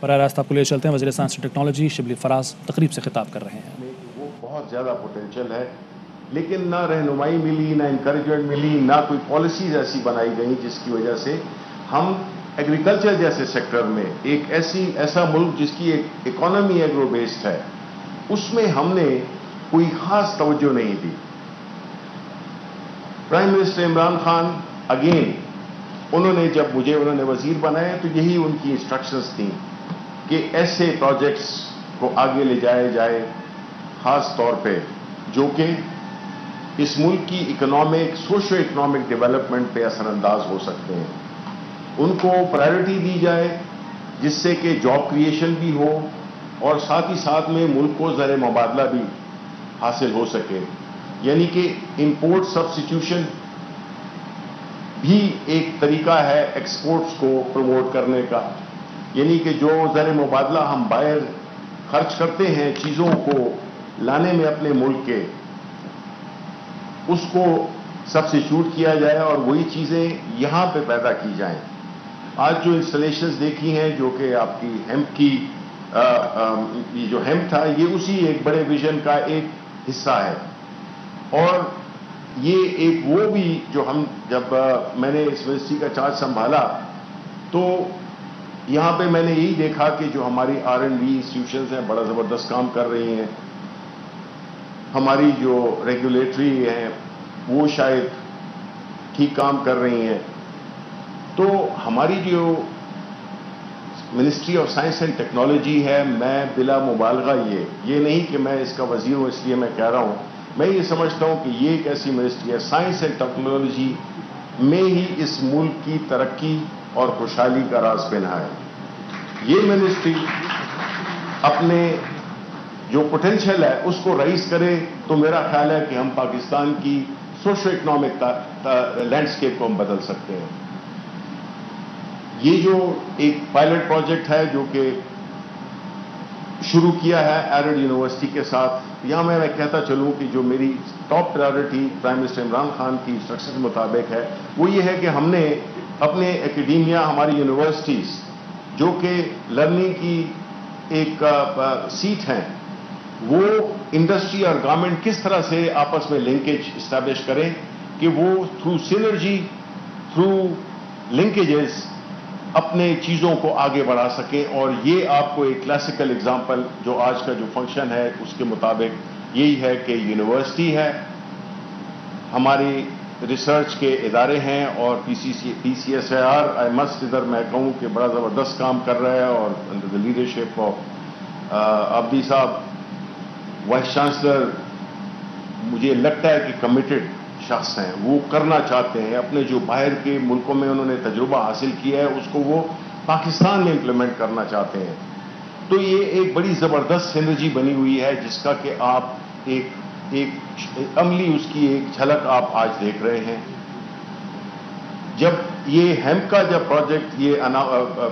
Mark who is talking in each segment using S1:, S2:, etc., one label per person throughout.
S1: براہ راست آپ کو لے چلتے ہیں وزیر science and technology Shibli Faraz تقریب سے خطاب کر رہے ہیں.
S2: وہ بہت زیادہ پوٹینشیل ہے، لیکن نہ رہنمائی ملی، نہ انکریجمنٹ ملی، نہ کوئی پالیسیز ایسی بنائی گئیں جس کی وجہ سے ہم ایگریکلچر جیسے سیکٹر میں ایک ایسا ملک جس کی ایک اکانومی ایگرو بیسڈ ہے، اس میں ہم نے کوئی خاص توجہ نہیں دی. Prime minister Imran Khan again انہوں نے وزیر بنایا تو یہی ان کی انسٹرکشنز تھیں کہ ایسے پروجیکٹس کو آگے لے جائے خاص طور پہ جو کہ اس ملک کی سوشو اکنامک ڈیولپمنٹ پہ اثر انداز ہو سکتے ہیں. ان کو پرائرٹی دی جائے جس سے کہ جاب کریشن بھی ہو اور ساتھ ہی ساتھ میں ملک کو زر مبادلہ بھی حاصل ہو سکے. یعنی کہ امپورٹ سبسٹیٹیوشن بھی ایک طریقہ ہے ایکسپورٹس کو پروموٹ کرنے کا. یعنی کہ جو زر مبادلہ ہم باہر خرچ کرتے ہیں چیزوں کو لانے میں اپنے ملک کے، اس کو سبسٹیٹیوٹ کیا جائے اور وہی چیزیں یہاں پہ پیدا کی جائیں. آج جو انسٹالیشنز دیکھی ہیں جو کہ آپ کی ہیمپ کی یہ جو ہیمپ تھا یہ اسی ایک بڑے ویژن کا ایک حصہ ہے. اور یہ ایک وہ بھی جو جب میں نے اس یونیورسٹی کا چارج سنبھالا تو یہاں پہ میں نے یہی دیکھا کہ جو ہماری R&D انسٹیٹیوشنز ہیں بڑا زبردست کام کر رہی ہیں. ہماری جو ریگولیٹری ہیں وہ شاید ٹھیک کام کر رہی ہیں. تو ہماری جو ministry of science and technology ہے، میں بلا مبالغہ یہ نہیں کہ میں اس کا وزیر ہوں اس لیے میں کہہ رہا ہوں، میں یہ سمجھتا ہوں کہ یہ ایک ایسی منسٹری ہے سائنس اینڈ ٹیکنالوجی میں ہی اس ملک کی ترقی اور خوشحالی کا راز پنہا ہے. یہ منسٹری اپنے جو پوٹینشیل ہے اس کو رائز کرے تو میرا خیال ہے کہ ہم پاکستان کی سوشو اکنامک لینڈسکیپ کو ہم بدل سکتے ہیں. یہ جو ایک پائلٹ پروجیکٹ ہے جو کہ شروع کیا ہے ایرڈ یونیورسٹی کے ساتھ، یہاں میں کہتا چلوں کہ جو میری top priority prime minister Imran Khan کی انسٹرکشن کے مطابق ہے وہ یہ ہے کہ ہم نے اپنے اکیڈیمیا، ہماری یونیورسٹیز جو کہ لرننگ کی ایک سیٹ ہیں، وہ انڈسٹری اور گورنمنٹ کس طرح سے آپس میں لنکیج اسٹیبلش کریں کہ وہ تھرو سینرجی، تھرو لنکیجز اپنے چیزوں کو آگے بڑھا سکیں. اور یہ آپ کو ایک کلاسیکل اگزامپل جو آج کا جو فنکشن ہے اس کے مطابق یہی ہے کہ یونیورسٹی ہے، ہماری ریسرچ کے ادارے ہیں اور PCSIR آئی مسٹ ادھر میں کہوں کہ بڑا زبردست کام کر رہا ہے اور انڈر دا لیڈرشپ آف عبدی صاحب وائس چانسلر مجھے لگتا ہے کہ کمیٹڈ شخص ہیں، وہ کرنا چاہتے ہیں اپنے جو باہر کے ملکوں میں انہوں نے تجربہ حاصل کیا ہے اس کو وہ پاکستان میں امپلیمنٹ کرنا چاہتے ہیں. تو یہ ایک بڑی زبردست سینرجی بنی ہوئی ہے جس کا کہ آپ ایک عملی اس کی ایک جھلک آپ آج دیکھ رہے ہیں. جب یہ ہیمپ کا جب پروجیکٹ یہ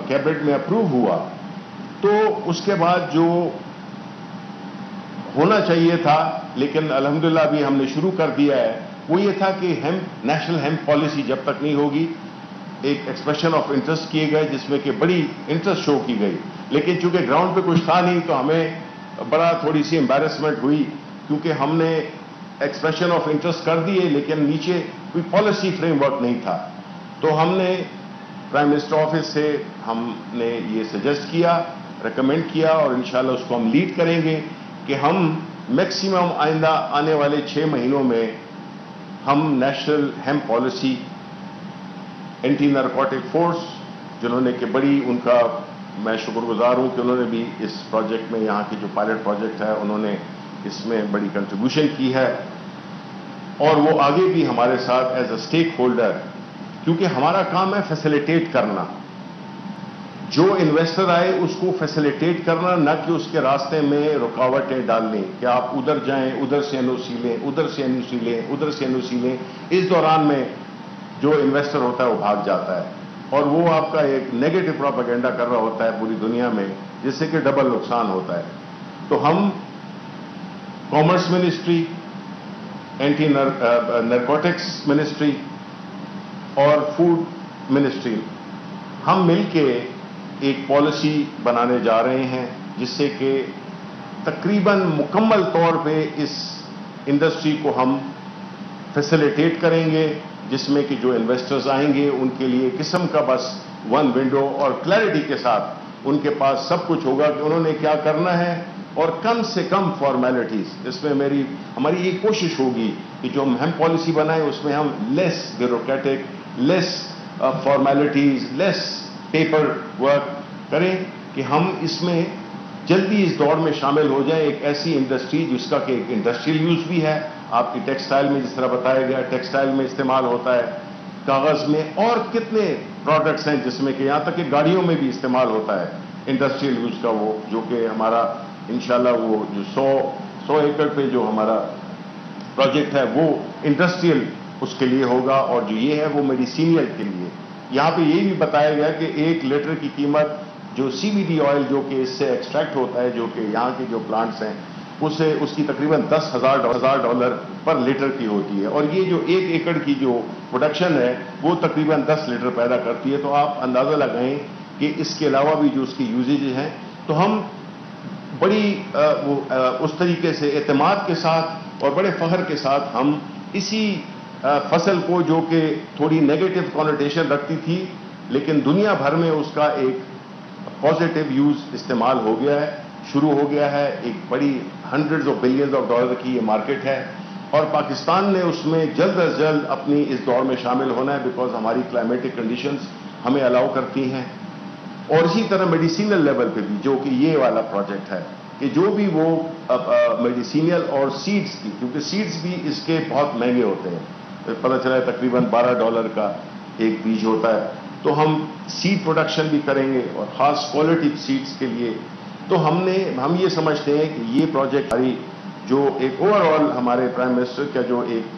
S2: کیبنٹ میں اپروو ہوا تو اس کے بعد جو ہونا چاہیے تھا لیکن الحمدللہ ابھی ہم نے شروع کر دیا ہے وہ یہ تھا کہ نیشنل ہیمپ پالیسی جب تک نہیں ہوگی، ایک ایکسپریشن آف انٹرسٹ کیے گئے جس میں کہ بڑی انٹرسٹ شو کی گئی، لیکن چونکہ گراؤنڈ پہ کچھ تھا نہیں تو ہمیں بڑا تھوڑی سی امبیرسمنٹ ہوئی کیونکہ ہم نے ایکسپریشن آف انٹرسٹ کر دیے لیکن نیچے کوئی پالیسی فریم ورک نہیں تھا. تو ہم نے پرائم منسٹر آفس سے ہم نے یہ سجیسٹ کیا، ریکمینڈ کیا اور انشاءاللہ اس کو ہم لیڈ کریں گے کہ ہم میکسیمم آئندہ آنے والے 6 مہینوں میں ہم national hemp policy, anti narcotic force جنہوں نے کہ بڑی ان کا میں شکر گزار ہوں کہ انہوں نے بھی اس پروجیکٹ میں یہاں کی جو پائلٹ پروجیکٹ ہے انہوں نے اس میں بڑی کنٹریبیوشن کی ہے اور وہ آگے بھی ہمارے ساتھ ایز اے اسٹیک ہولڈر، کیونکہ ہمارا کام ہے فیسیلیٹیٹ کرنا، جو انویسٹر آئے اس کو فیسیلیٹیٹ کرنا، نہ کہ اس کے راستے میں رکاوٹیں ڈالنی کہ آپ ادھر جائیں، ادھر سے NOC لیں، ادھر سے NOC لیں، ادھر سے NOC لیں. اس دوران میں جو انویسٹر ہوتا ہے وہ بھاگ جاتا ہے اور وہ آپ کا ایک نیگیٹو پروپیگنڈا کر رہا ہوتا ہے پوری دنیا میں جس سے کہ ڈبل نقصان ہوتا ہے. تو ہم commerce ministry, anti narcotics ministry اور فوڈ منسٹری ہم مل کے ایک پالیسی بنانے جا رہے ہیں جس سے کہ تقریباً مکمل طور پہ اس انڈسٹری کو ہم فیسیلیٹیٹ کریں گے، جس میں کہ جو انویسٹرز آئیں گے ان کے لیے قسم کا بس ون ونڈو اور کلیئرٹی کے ساتھ ان کے پاس سب کچھ ہوگا کہ انہوں نے کیا کرنا ہے، اور کم سے کم فارمیلٹیز۔ اس میں ہماری یہ کوشش ہوگی کہ جو ہم پالیسی بنائیں اس میں ہم لیس بیوروکریٹک، لیس فارمیلٹیز، لیس پیپر ورک کریں، کہ ہم اس میں جلدی اس دوڑ میں شامل ہو جائیں۔ ایک ایسی انڈسٹری جس کا کہ ایک انڈسٹریل یوز بھی ہے، آپ کی ٹیکسٹائل میں جس طرح بتایا گیا ٹیکسٹائل میں استعمال ہوتا ہے، کاغذ میں، اور کتنے پروڈکٹس ہیں جس میں کہ یہاں تک کہ گاڑیوں میں بھی استعمال ہوتا ہے انڈسٹریل یوز کا، وہ جو کہ ہمارا انشاءاللہ وہ جو 100 ایکڑ پہ جو ہمارا پروجیکٹ ہے وہ انڈسٹریل اس کے لیے ہوگا، اور جو یہ ہے وہ میڈیسینل کے لیے۔ یہاں پہ یہ بھی بتایا گیا کہ 1 لیٹر کی قیمت جو سی بی ڈی آئل جو کہ اس سے ایکسٹریکٹ ہوتا ہے، جو کہ یہاں کے جو پلانٹس ہیں اس کی تقریباً $10,000 پر لیٹر کی ہوتی ہے، اور یہ جو 1 ایکڑ کی جو پروڈکشن ہے وہ تقریباً 10 لیٹر پیدا کرتی ہے۔ تو آپ اندازہ لگائیں کہ اس کے علاوہ بھی جو اس کی یوزیج ہیں، تو ہم بڑی اس طریقے سے اعتماد کے ساتھ اور بڑے فخر کے ساتھ ہم اسی فصل کو، جو کہ تھوڑی نیگیٹو کونوٹیشن رکھتی تھی لیکن دنیا بھر میں اس کا ایک پازیٹو یوز استعمال ہو گیا ہے، شروع ہو گیا ہے، ایک بڑی $100 of billions کی یہ مارکیٹ ہے، اور پاکستان نے اس میں جلد از جلد اپنی اس دوڑ میں شامل ہونا ہے، بیکاز ہماری کلائمیٹک کنڈیشنز ہمیں الاؤ کرتی ہیں۔ اور اسی طرح میڈیسینل لیول پہ بھی، جو کہ یہ والا پروجیکٹ ہے، کہ جو بھی وہ میڈیسینل اور سیڈز کی، کیونکہ سیڈز بھی اس کے بہت مہنگے ہوتے ہیں، پتہ چلا ہے تقریباً $12 کا ایک بیج ہوتا ہے، تو ہم سیڈ پروڈکشن بھی کریں گے، اور خاص کوالٹی سیڈز کے لیے۔ تو ہم یہ سمجھتے ہیں کہ یہ پروجیکٹ جو ایک اوور آل ہمارے پرائم منسٹر کا جو ایک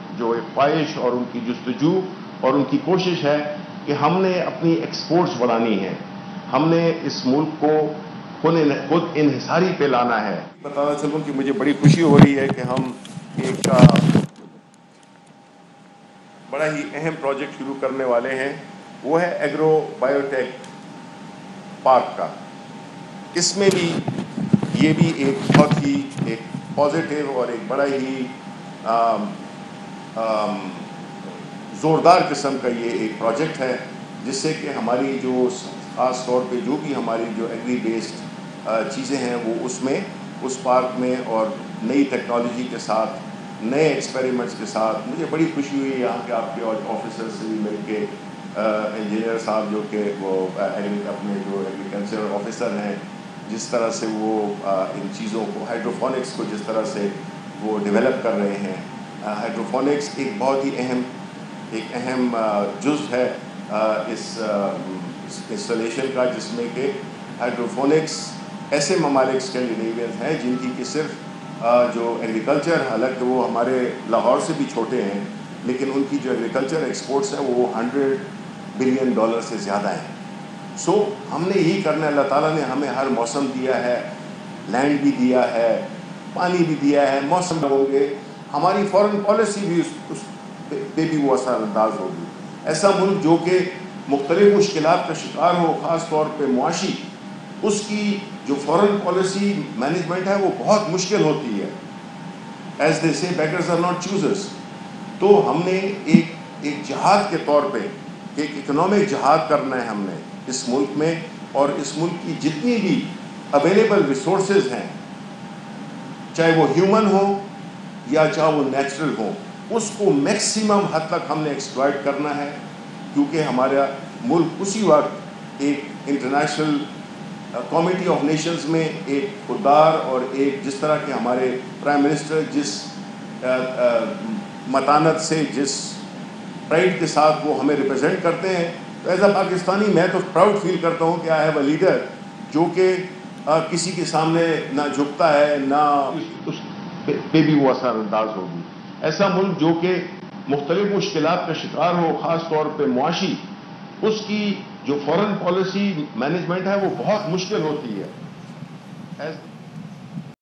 S2: خواہش اور ان کی جستجو اور ان کی کوشش ہے کہ ہم نے اپنی ایکسپورٹس بڑھانی ہے، ہم نے اس ملک کو خود انحصاری پہ لانا ہے۔ بتانا چلوں کہ مجھے بڑی خوشی ہو رہی ہے کہ ہم ایک بڑا ہی اہم پروجیکٹ شروع کرنے والے ہیں، وہ ہے ایگرو بایوٹیک پارک کا۔ اس میں بھی یہ بھی ایک بہت ہی ایک پازیٹیو اور ایک بڑا ہی زوردار قسم کا یہ ایک پروجیکٹ ہے، جس سے کہ ہماری جو خاص طور پہ جو بھی ہماری جو ایگری بیسڈ چیزیں ہیں وہ اس پارک میں، اور نئی ٹیکنالوجی کے ساتھ، نئے ایکسپیریمنٹس کے ساتھ مجھے بڑی خوشی ہوئی یہاں کے آپ کے آفیسر سے بھی مل کے، انجینئر صاحب جو کہ وہ اپنے جو ایگریکلچر آفیسر ہیں، جس طرح سے وہ ان چیزوں کو، ہائیڈروفونکس کو جس طرح سے وہ ڈیولپ کر رہے ہیں۔ ہائیڈروفونکس ایک بہت ہی اہم جزء ہے اس انسٹالیشن کا، جس میں کہ ہائیڈروفونکس ایسے ممالک اسکینڈینیوین ہیں جن کی کہ صرف جو ایگریکلچر، حالانکہ وہ ہمارے لاہور سے بھی چھوٹے ہیں، لیکن ان کی جو ایگریکلچر ایکسپورٹس ہیں وہ $100 بلین سے زیادہ ہیں۔ سو ہم نے یہی کرنا ہے، اللہ تعالیٰ نے ہمیں ہر موسم دیا ہے، لینڈ بھی دیا ہے، پانی بھی دیا ہے، موسم ہوں گے، ہماری فارن پالیسی بھی اس پہ بھی وہ اثر انداز ہوگی۔ ایسا ملک جو کہ مختلف مشکلات کا شکار ہو، خاص طور پہ معاشی، اس کی جو فارن پالیسی مینجمنٹ ہے وہ بہت مشکل ہوتی ہے۔ ایز دے سے بیگرز آر ناٹ چوزرز۔ تو ہم نے ایک جہاد کے طور پہ ایک اکنامک جہاد کرنا ہے ہم نے اس ملک میں، اور اس ملک کی جتنی بھی اویلیبل ریسورسز ہیں، چاہے وہ ہیومن ہو یا چاہے وہ نیچرل ہو، اس کو میکسیمم حد تک ہم نے ایکسپلائٹ کرنا ہے، کیونکہ ہمارا ملک اسی وقت ایک انٹرنیشنل کمیٹی آف نیشنز میں ایک خوددار، اور ایک جس طرح کے ہمارے پرائم منسٹر جس متانت سے، جس پرائڈ کے ساتھ وہ ہمیں ریپرزینٹ کرتے ہیں، تو ایز اے پاکستانی میں تو پراؤڈ فیل کرتا ہوں کہ آئی ہیو اے لیڈر جو کہ کسی کے سامنے نہ جھکتا ہے، نہ اس پہ بھی وہ اثر انداز ہوگی۔ ایسا ملک جو کہ مختلف مشکلات کا شکار ہو، خاص طور پہ معاشی، اس کی جو فارن پالیسی مینجمنٹ ہے وہ بہت مشکل ہوتی ہے۔